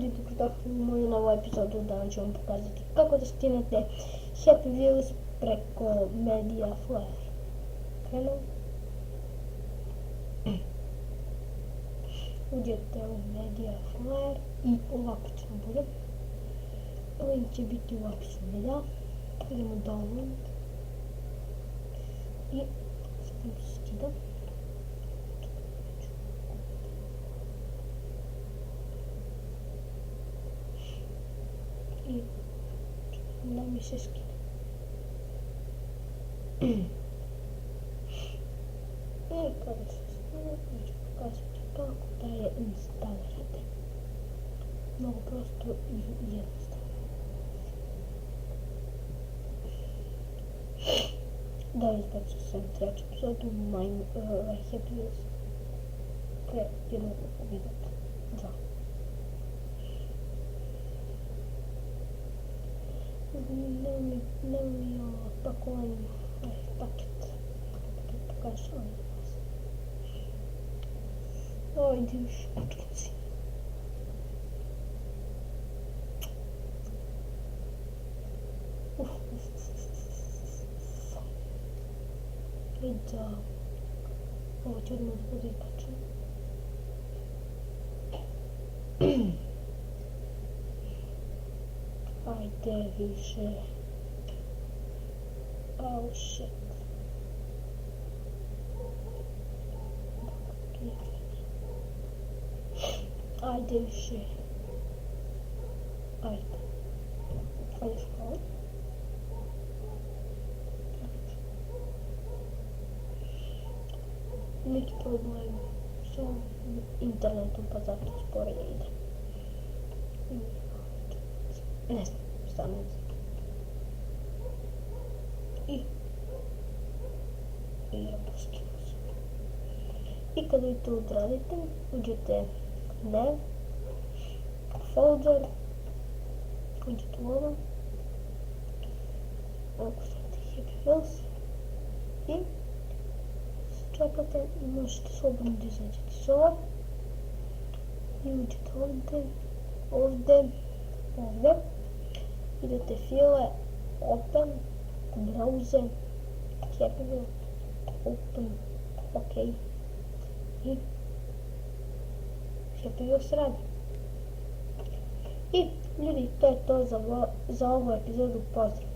ljudi, dobrodošli u moju novu epizodu. Danas ću vam pokazati kako da skinete Happy Wheels preko Media Player. Krenuo. Uđete u Media Player i ovako će vam bude. Link će biti u opisu videa. Idemo download. I sad se skida. I da mi se skine. I kada se skine, ću pokazati kako da je instalirate. Mnogo prosto i jednostavno. Da izbacio sam treću epizodu Happy Wheels pre jednog videa 2. Nema mi pakovanje paket pokazao vas. Ajde još kučkici. I da ovo će odmah da bude izbačeno. Ajde više. Oh shit. Ajde više. Ajde. Ajde škola. Neki problem sa internetom, pa zato sporije ide. Ne znam, šta ne znam. I ja poskinu se. I kada vi to odradite, uđete Dev, Folder, uđete u ovo, ukucate Happy Wheels i čekate i možete slobodno da izađete s ovo i uđete ovdje, idete file, open, browse, Happy Wheels, open, ok i Happy Wheels radi. I ljudi, to je to za ovu epizodu, pozdrav!